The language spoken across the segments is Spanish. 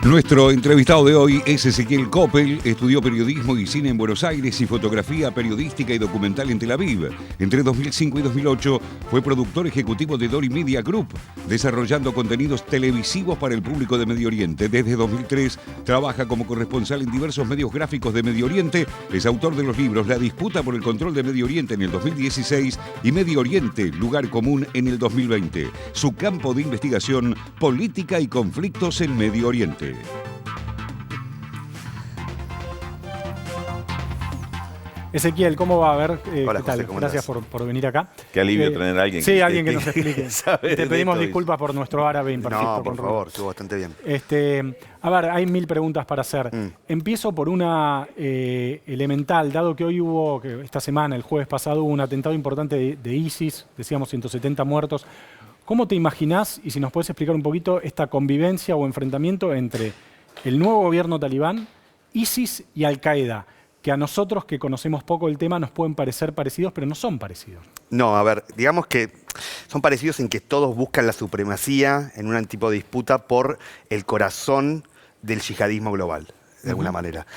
Nuestro entrevistado de hoy es Ezequiel Coppel. Estudió periodismo y cine en Buenos Aires y fotografía periodística y documental en Tel Aviv. Entre 2005 y 2008 fue productor ejecutivo de Dori Media Group, desarrollando contenidos televisivos para el público de Medio Oriente. Desde 2003 trabaja como corresponsal en diversos medios gráficos de Medio Oriente. Es autor de los libros La disputa por el control de Medio Oriente en el 2016 y Medio Oriente, lugar común en el 2020. Su campo de investigación, política y conflictos en Medio Oriente. Ezequiel, ¿cómo va? A ver, Hola, ¿qué tal? José, ¿cómo Gracias andás? por venir acá. Qué alivio tener a alguien sí, que, alguien que nos explique. Te pedimos disculpas por nuestro árabe imperfecto. No, por favor, estuvo bastante bien. A ver, hay 1000 preguntas para hacer. Empiezo por una elemental, dado que hoy hubo, que esta semana, el jueves pasado, hubo un atentado importante de ISIS, decíamos 170 muertos. ¿Cómo te imaginás, y si nos puedes explicar un poquito, esta convivencia o enfrentamiento entre el nuevo gobierno talibán, ISIS y Al-Qaeda? Que a nosotros que conocemos poco el tema nos pueden parecer parecidos, pero no son parecidos. No, a ver, digamos que son parecidos en que todos buscan la supremacía en un tipo de disputa por el corazón del yihadismo global, de alguna manera.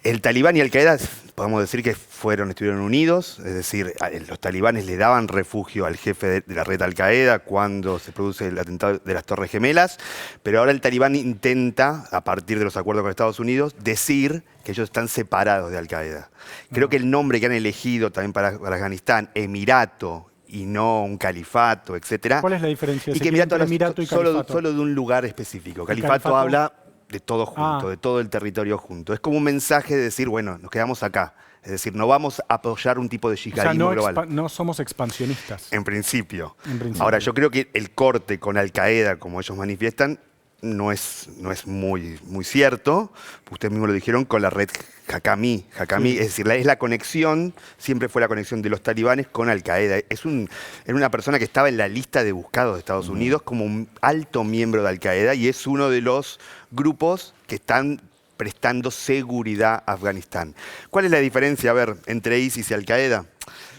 El talibán y Al-Qaeda, podemos decir que estuvieron unidos, es decir, los talibanes le daban refugio al jefe de la red Al-Qaeda cuando se produce el atentado de las Torres Gemelas, pero ahora el talibán intenta, a partir de los acuerdos con Estados Unidos, decir que ellos están separados de Al-Qaeda. Creo que el nombre que han elegido también para Afganistán, Emirato, y no un califato, etcétera. ¿Cuál es la diferencia? Y que Emirato y solo califato. de un lugar específico. Califato habla de todo junto, de todo el territorio junto. Es como un mensaje de decir, bueno, nos quedamos acá. Es decir, no vamos a apoyar un tipo de yihadismo global. No somos expansionistas. En principio. Ahora, yo creo que el corte con Al-Qaeda, como ellos manifiestan, no es muy cierto. Ustedes mismos lo dijeron con la red Haqqani. Es decir, es la conexión, siempre fue la conexión de los talibanes con Al-Qaeda. Era una persona que estaba en la lista de buscados de Estados Unidos como un alto miembro de Al-Qaeda y es uno de los grupos que están prestando seguridad a Afganistán. ¿Cuál es la diferencia, a ver, entre ISIS y Al-Qaeda?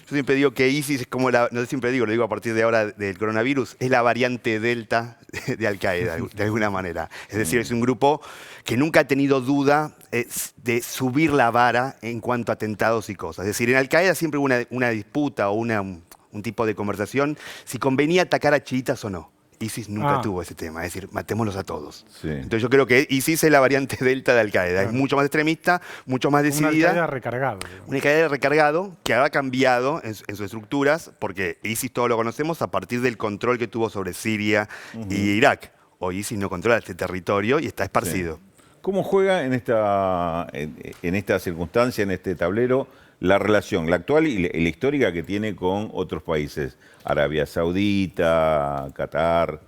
Yo siempre digo que ISIS es como no siempre digo, lo digo a partir de ahora del coronavirus, es la variante Delta de Al-Qaeda, de alguna manera. Es decir, es un grupo que nunca ha tenido duda de subir la vara en cuanto a atentados y cosas. Es decir, en Al-Qaeda siempre hubo una disputa o un tipo de conversación si convenía atacar a chiitas o no. ISIS nunca tuvo ese tema, es decir, matémoslos a todos. Sí. Entonces yo creo que ISIS es la variante Delta de Al-Qaeda, es mucho más extremista, mucho más decidida. Un Al-Qaeda recargado. Un Al-Qaeda recargado que ha cambiado en sus estructuras, porque ISIS todos lo conocemos a partir del control que tuvo sobre Siria y Irak. Hoy ISIS no controla este territorio y está esparcido. Sí. ¿Cómo juega en esta circunstancia, en este tablero, la relación, la actual y la histórica que tiene con otros países? Arabia Saudita, Qatar,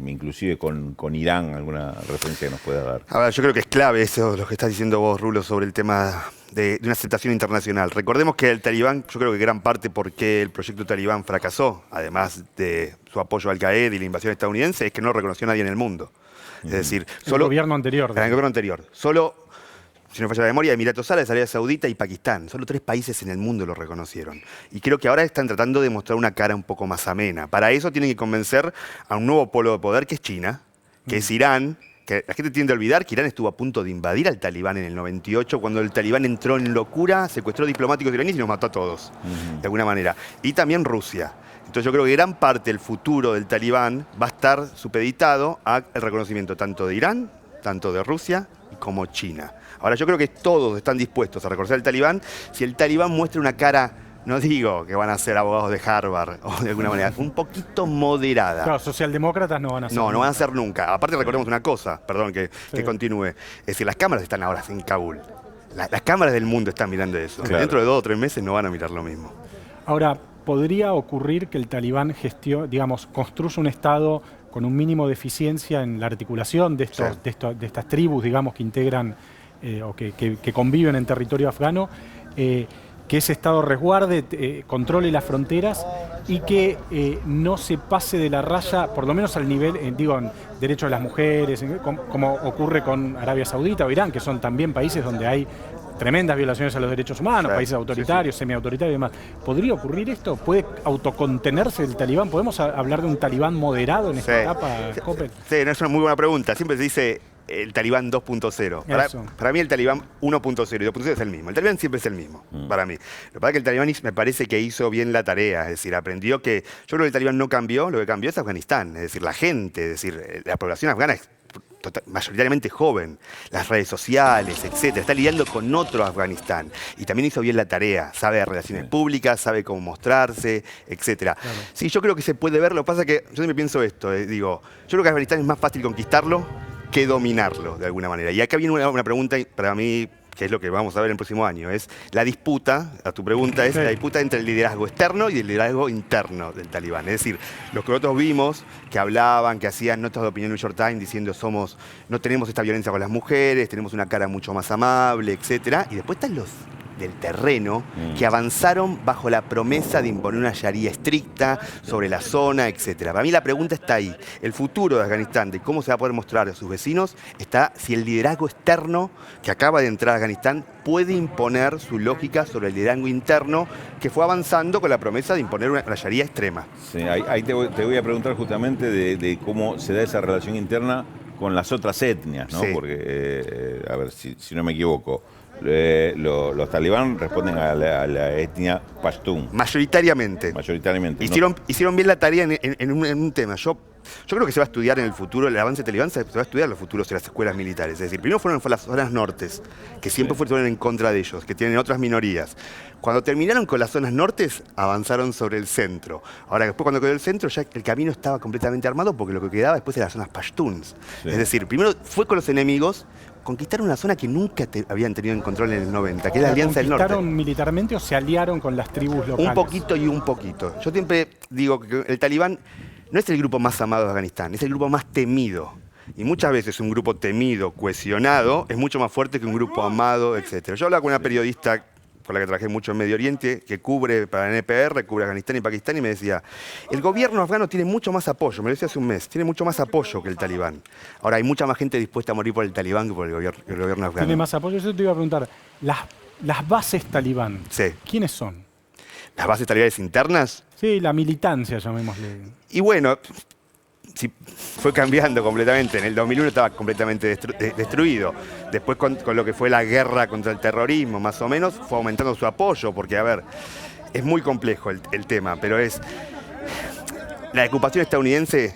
inclusive con Irán, alguna referencia que nos pueda dar. A ver, yo creo que es clave eso, lo que estás diciendo vos, Rulo, sobre el tema de una aceptación internacional. Recordemos que el talibán, yo creo que gran parte por qué el proyecto talibán fracasó, además de su apoyo a Al-Qaeda y la invasión estadounidense, es que no lo reconoció nadie en el mundo. Es decir, solo... El gobierno anterior. El gobierno anterior. Solo... Si no falla la memoria, Emiratos Árabes, Arabia Saudita y Pakistán. Solo 3 países en el mundo lo reconocieron. Y creo que ahora están tratando de mostrar una cara un poco más amena. Para eso tienen que convencer a un nuevo polo de poder que es China, que es Irán, que la gente tiende a olvidar que Irán estuvo a punto de invadir al talibán en el 98, cuando el talibán entró en locura, secuestró diplomáticos iraníes y los mató a todos, de alguna manera. Y también Rusia. Entonces yo creo que gran parte del futuro del talibán va a estar supeditado al reconocimiento tanto de Irán, tanto de Rusia como China. Ahora, yo creo que todos están dispuestos a reconocer al talibán si el talibán muestra una cara, no digo que van a ser abogados de Harvard o de alguna manera, un poquito moderada. Claro, socialdemócratas no van a ser. No van a ser nunca. Aparte recordemos una cosa, perdón que continúe, es decir, las cámaras están ahora en Kabul. Las cámaras del mundo están mirando eso. Claro. Dentro de 2 o 3 meses no van a mirar lo mismo. Ahora, ¿podría ocurrir que el talibán construya un Estado con un mínimo de eficiencia en la articulación de estas tribus, digamos, que integran o que conviven en territorio afgano, que ese Estado resguarde, controle las fronteras y que no se pase de la raya, por lo menos al nivel, digo, en derechos de las mujeres, como ocurre con Arabia Saudita o Irán, que son también países donde hay tremendas violaciones a los derechos humanos, Claro, países autoritarios, semiautoritarios y demás. ¿Podría ocurrir esto? ¿Puede autocontenerse el talibán? ¿Podemos hablar de un talibán moderado en esta etapa, Coppel? Sí, no, es una muy buena pregunta. Siempre se dice el talibán 2.0. Para mí el talibán 1.0 y 2.0 es el mismo. El talibán siempre es el mismo, para mí. Lo que pasa es que el talibán me parece que hizo bien la tarea, es decir, aprendió que... Yo creo que el talibán no cambió, lo que cambió es Afganistán, es decir, la gente, es decir, la población afgana es mayoritariamente joven, las redes sociales, etcétera, está lidiando con otro Afganistán y también hizo bien la tarea, sabe de relaciones públicas, sabe cómo mostrarse, etcétera. Claro. Sí, yo creo que se puede ver, lo que pasa es que yo siempre pienso esto, digo, yo creo que Afganistán es más fácil conquistarlo que dominarlo de alguna manera. Y acá viene una pregunta para mí, que es lo que vamos a ver el próximo año, es la disputa, a tu pregunta es la disputa entre el liderazgo externo y el liderazgo interno del talibán. Es decir, los que nosotros vimos, que hablaban, que hacían notas de opinión en New York Times diciendo no tenemos esta violencia con las mujeres, tenemos una cara mucho más amable, etcétera. Y después están los del terreno que avanzaron bajo la promesa de imponer una sharia estricta sobre la zona, etcétera. Para mí la pregunta está ahí. El futuro de Afganistán, de cómo se va a poder mostrar a sus vecinos, está si el liderazgo externo que acaba de entrar a Afganistán puede imponer su lógica sobre el liderazgo interno que fue avanzando con la promesa de imponer una sharia extrema. Sí, ahí te voy a preguntar justamente de cómo se da esa relación interna con las otras etnias, ¿no? Sí. Porque, a ver, si no me equivoco, los talibán responden a la etnia pashtun. Mayoritariamente. Hicieron bien la tarea en un tema. Yo creo que se va a estudiar en el futuro, el avance talibán se va a estudiar en los futuros en las escuelas militares. Es decir, primero fueron las zonas nortes, que siempre fueron en contra de ellos, que tienen otras minorías. Cuando terminaron con las zonas nortes, avanzaron sobre el centro. Ahora, después cuando quedó el centro, ya el camino estaba completamente armado porque lo que quedaba después eran las zonas pashtuns. Sí. Es decir, primero fue con los enemigos, conquistaron una zona que nunca habían tenido en control en el 90, que es la Alianza del Norte. ¿Conquistaron militarmente o se aliaron con las tribus locales? Un poquito y un poquito. Yo siempre digo que el talibán no es el grupo más amado de Afganistán, es el grupo más temido. Y muchas veces un grupo temido, cohesionado, es mucho más fuerte que un grupo amado, etc. Yo hablaba con una periodista con la que trabajé mucho en Medio Oriente, que cubre para el NPR, cubre Afganistán y Pakistán, y me decía, el gobierno afgano tiene mucho más apoyo, me lo decía hace un mes, tiene mucho más apoyo que el talibán. Ahora, hay mucha más gente dispuesta a morir por el talibán que por el gobierno afgano. Tiene más apoyo. Yo te iba a preguntar, las bases talibán, ¿quiénes son? ¿Las bases talibanes internas? Sí, la militancia, llamémosle. Y bueno, sí, fue cambiando completamente. En el 2001 estaba completamente destruido. Después con lo que fue la guerra contra el terrorismo, más o menos, fue aumentando su apoyo, porque, a ver, es muy complejo el tema, pero es... La ocupación estadounidense,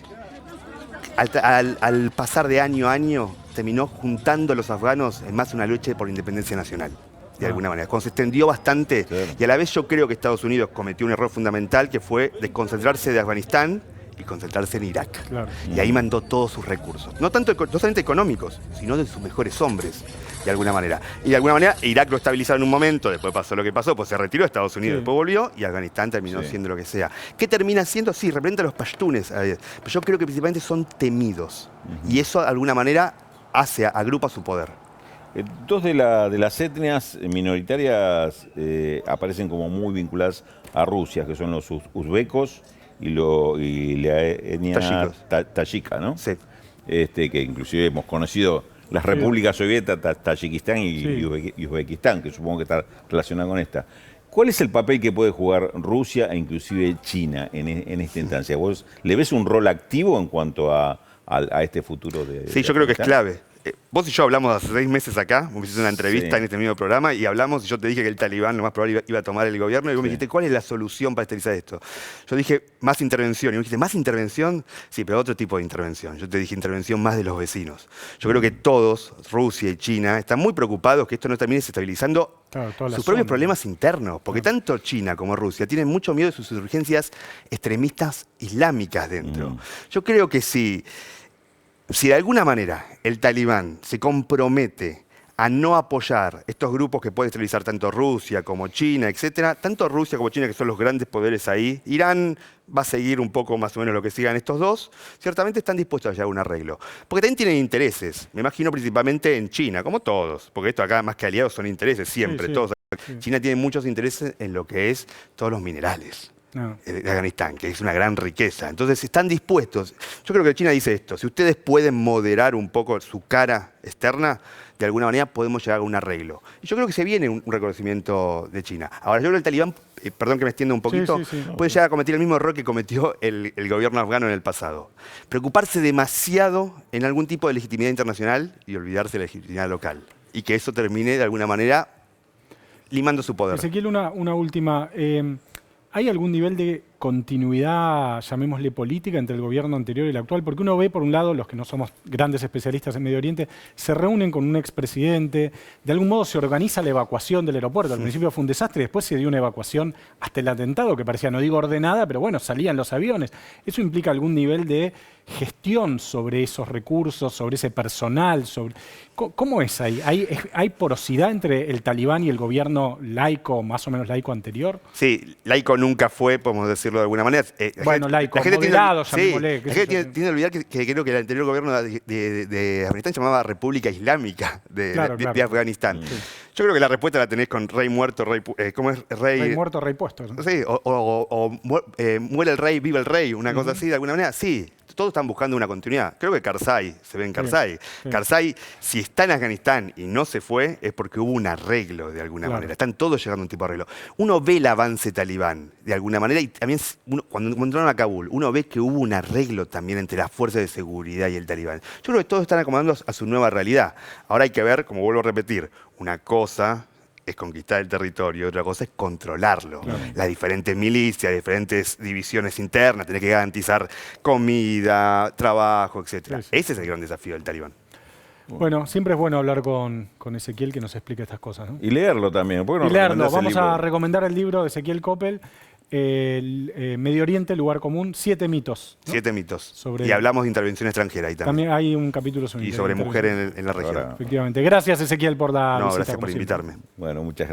al pasar de año a año, terminó juntando a los afganos en más una lucha por la independencia nacional. De alguna manera, cuando se extendió bastante, y a la vez yo creo que Estados Unidos cometió un error fundamental que fue desconcentrarse de Afganistán y concentrarse en Irak. Claro. Y ahí mandó todos sus recursos. No solamente económicos, sino de sus mejores hombres, de alguna manera. Y de alguna manera Irak lo estabilizaron en un momento, después pasó lo que pasó, pues se retiró, Estados Unidos después volvió, y Afganistán terminó siendo lo que sea. ¿Qué termina siendo? Sí, representa a los pashtunes. Pero yo creo que principalmente son temidos. Y eso de alguna manera agrupa su poder. Dos de las etnias minoritarias aparecen como muy vinculadas a Rusia, que son los uzbecos y la etnia tayika, ¿no? Sí. Que inclusive hemos conocido las repúblicas soviéticas, Tayikistán y Uzbekistán, que supongo que está relacionada con esta. ¿Cuál es el papel que puede jugar Rusia e inclusive China en esta instancia? ¿Vos le ves un rol activo en cuanto a este futuro de Sí, yo creo que es clave. Vos y yo hablamos hace 6 meses acá, vos hiciste una entrevista en este mismo programa y hablamos y yo te dije que el talibán lo más probable iba a tomar el gobierno y vos me dijiste, ¿cuál es la solución para estabilizar esto? Yo dije, más intervención. Y vos dijiste, ¿más intervención? Sí, pero otro tipo de intervención. Yo te dije, intervención más de los vecinos. Yo creo que todos, Rusia y China, están muy preocupados que esto no termine desestabilizando sus propios problemas internos. Porque tanto China como Rusia tienen mucho miedo de sus insurgencias extremistas islámicas dentro. Yo creo que si de alguna manera el talibán se compromete a no apoyar estos grupos que puede estabilizar tanto Rusia como China, etcétera, tanto Rusia como China, que son los grandes poderes ahí, Irán va a seguir un poco más o menos lo que sigan estos dos, ciertamente están dispuestos a llegar a un arreglo. Porque también tienen intereses, me imagino principalmente en China, como todos, porque esto acá más que aliados son intereses, siempre, Sí, sí. todos. Sí. China tiene muchos intereses en lo que es todos los minerales No. de Afganistán, que es una gran riqueza. Entonces están dispuestos. Yo creo que China dice esto, si ustedes pueden moderar un poco su cara externa, de alguna manera podemos llegar a un arreglo. Y yo creo que se viene un reconocimiento de China. Ahora, yo creo que el talibán, perdón que me extienda un poquito, Sí. puede llegar a cometer el mismo error que cometió el gobierno afgano en el pasado. Preocuparse demasiado en algún tipo de legitimidad internacional y olvidarse de la legitimidad local. Y que eso termine de alguna manera limando su poder. Ezequiel, una última. ¿Hay algún nivel de continuidad, llamémosle política, entre el gobierno anterior y el actual? Porque uno ve, por un lado, los que no somos grandes especialistas en Medio Oriente, se reúnen con un expresidente, de algún modo se organiza la evacuación del aeropuerto. Al principio fue un desastre, después se dio una evacuación hasta el atentado, que parecía, no digo ordenada, pero bueno, salían los aviones. ¿Eso implica algún nivel de gestión sobre esos recursos, sobre ese personal? ¿Cómo es ahí? ¿Hay porosidad entre el talibán y el gobierno laico, más o menos laico anterior? Sí, laico nunca fue, podemos decirlo de alguna manera. Bueno, laico, moderado, llamémosle, qué La sé gente yo. tiene que olvidar que creo que el anterior gobierno de Afganistán se llamaba República Islámica de Afganistán. Sí. Yo creo que la respuesta la tenés con rey muerto, ¿cómo es? Rey muerto, rey puesto, ¿no? Sí, muere el rey, vive el rey, una cosa así, de alguna manera. Sí, todos están buscando una continuidad. Creo que Karzai, se ve en Karzai. sí. Karzai, si está en Afganistán y no se fue, es porque hubo un arreglo de alguna manera. Están todos llegando a un tipo de arreglo. Uno ve el avance talibán de alguna manera y también cuando entraron a Kabul, uno ve que hubo un arreglo también entre las fuerzas de seguridad y el talibán. Yo creo que todos están acomodando a su nueva realidad. Ahora hay que ver, como vuelvo a repetir, una cosa es conquistar el territorio, otra cosa es controlarlo. Las diferentes milicias, diferentes divisiones internas, tenés que garantizar comida, trabajo, etc. Sí. Ese es el gran desafío del talibán. Bueno, siempre es bueno hablar con Ezequiel que nos explique estas cosas, ¿no? Y leerlo también. ¿Por qué no Y leerlo. recomendás el Vamos a libro? recomendar el libro de Ezequiel Coppel, Medio Oriente, lugar común, 7 mitos. ¿no? 7 mitos. Sobre- Y hablamos de intervención extranjera ahí también. También hay un capítulo sobre Y sobre mujer intervención. en la región. Ahora- Efectivamente. Gracias, Ezequiel, por la No, visita. gracias como por siempre. invitarme. Bueno, muchas gracias.